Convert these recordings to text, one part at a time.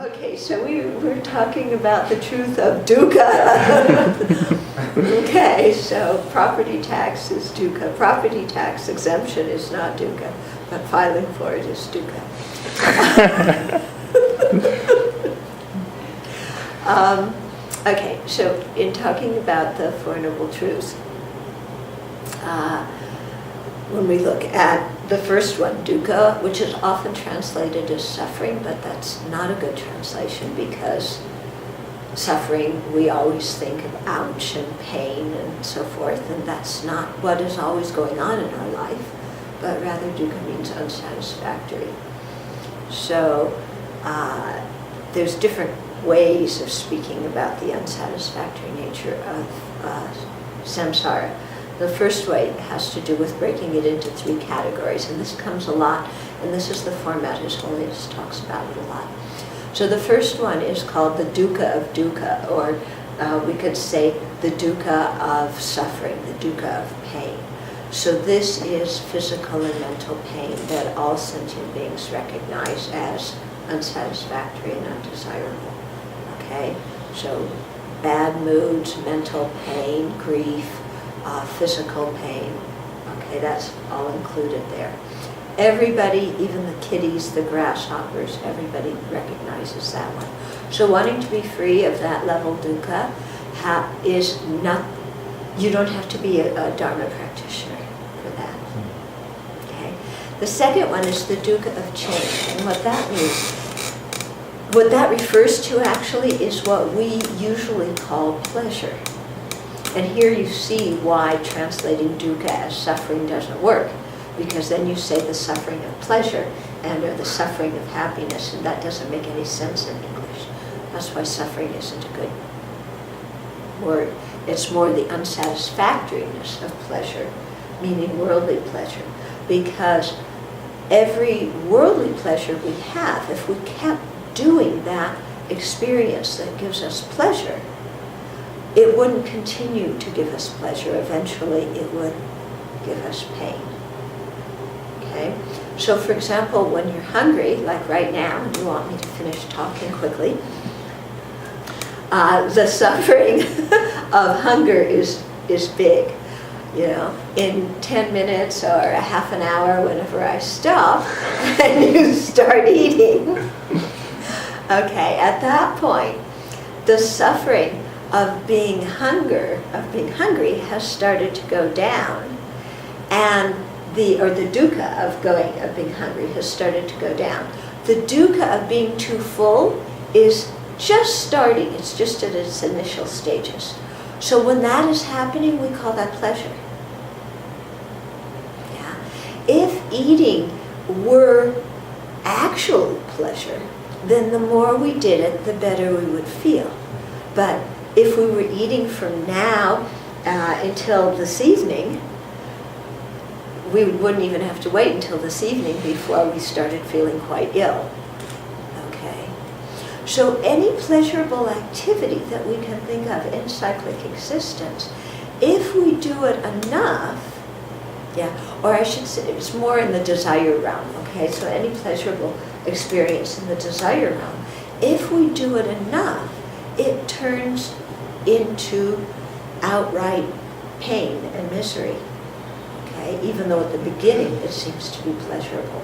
Okay, so we're talking about the truth of dukkha. Okay, so property tax is dukkha. Property tax exemption is not dukkha, but filing for it is dukkha. Okay, so in talking about the Four Noble Truths, when we look at the first one, dukkha, which is often translated as suffering, but that's not a good translation because suffering, we always think of ouch and pain and so forth, and that's not what is always going on in our life, but rather dukkha means unsatisfactory. So there's different ways of speaking about the unsatisfactory nature of samsara. The first way has to do with breaking it into three categories, and this comes a lot, and this is the format His Holiness talks about it a lot. So the first one is called the dukkha of dukkha, or we could say the dukkha of suffering, the dukkha of pain. So this is physical and mental pain that all sentient beings recognize as unsatisfactory and undesirable. Okay? So bad moods, mental pain, grief, physical pain. Okay, that's all included there. Everybody, even the kitties, the grasshoppers, everybody recognizes that one. So wanting to be free of that level dukkha is not, you don't have to be a Dharma practitioner for that. Okay. The second one is the dukkha of change. And what that means, what that refers to actually is what we usually call pleasure. And here you see why translating dukkha as suffering doesn't work, because then you say the suffering of pleasure and or the suffering of happiness, and that doesn't make any sense in English. That's why suffering isn't a good word. It's more the unsatisfactoriness of pleasure, meaning worldly pleasure, because every worldly pleasure we have, if we kept doing that experience that gives us pleasure, it wouldn't continue to give us pleasure. Eventually, it would give us pain. Okay? So, for example, when you're hungry, like right now, and you want me to finish talking quickly, the suffering of hunger is big. You know, in 10 minutes or a half an hour, whenever I stop, and you start eating, okay, at that point, the suffering of being hungry has started to go down, and the dukkha of being hungry has started to go down. The dukkha of being too full is just starting. It's just at its initial stages. So when that is happening, we call that pleasure. Yeah. If eating were actual pleasure, then the more we did it, the better we would feel. But if we were eating from now until this evening, we wouldn't even have to wait until this evening before we started feeling quite ill. Okay? So any pleasurable activity that we can think of in cyclic existence, if we do it enough, or I should say it's more in the desire realm, okay? So any pleasurable experience in the desire realm, if we do it enough, it turns into outright pain and misery, okay? Even though at the beginning it seems to be pleasurable.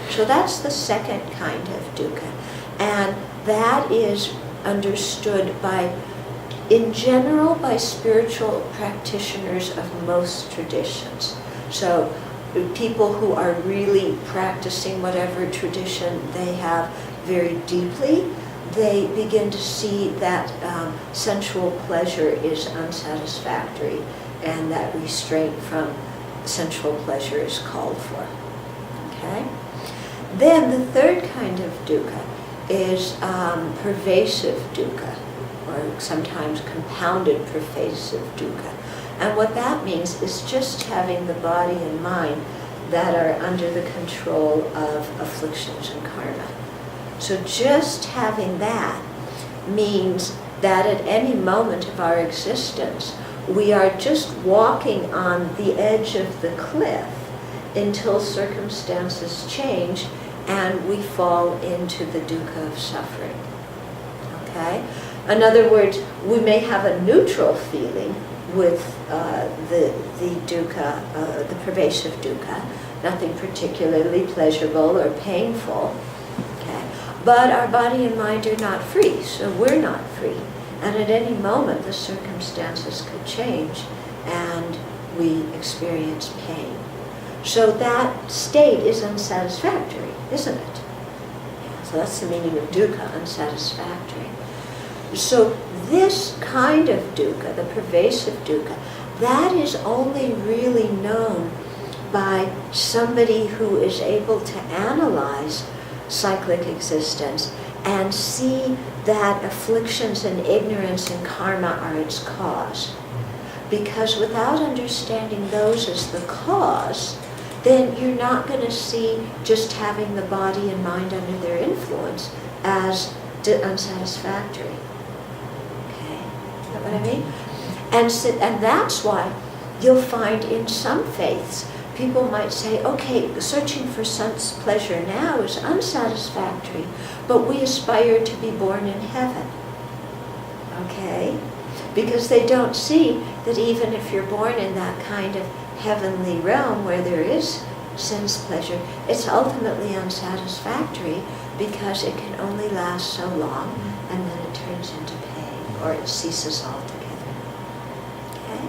So that's the second kind of dukkha. And that is understood in general, by spiritual practitioners of most traditions. So people who are really practicing whatever tradition they have very deeply, they begin to see that sensual pleasure is unsatisfactory, and that restraint from sensual pleasure is called for. Okay? Then the third kind of dukkha is pervasive dukkha, or sometimes compounded pervasive dukkha. And what that means is just having the body and mind that are under the control of afflictions and karma. So just having that means that at any moment of our existence, we are just walking on the edge of the cliff until circumstances change and we fall into the dukkha of suffering. Okay? In other words, we may have a neutral feeling with the dukkha, the pervasive dukkha, nothing particularly pleasurable or painful, okay? But our body and mind are not free, so we're not free. And at any moment, the circumstances could change and we experience pain. So that state is unsatisfactory, isn't it? Yeah, so that's the meaning of dukkha, unsatisfactory. So this kind of dukkha, the pervasive dukkha, that is only really known by somebody who is able to analyze cyclic existence and see that afflictions and ignorance and karma are its cause. Because without understanding those as the cause, then you're not going to see just having the body and mind under their influence as unsatisfactory. Okay? Is that what I mean? And that's why you'll find in some faiths, people might say, okay, searching for sense pleasure now is unsatisfactory, but we aspire to be born in heaven. Okay? Because they don't see that even if you're born in that kind of heavenly realm where there is sense pleasure, it's ultimately unsatisfactory because it can only last so long and then it turns into pain or it ceases altogether. Okay?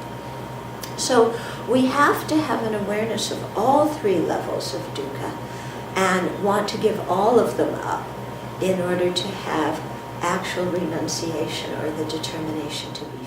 So we have to have an awareness of all three levels of dukkha and want to give all of them up in order to have actual renunciation or the determination to be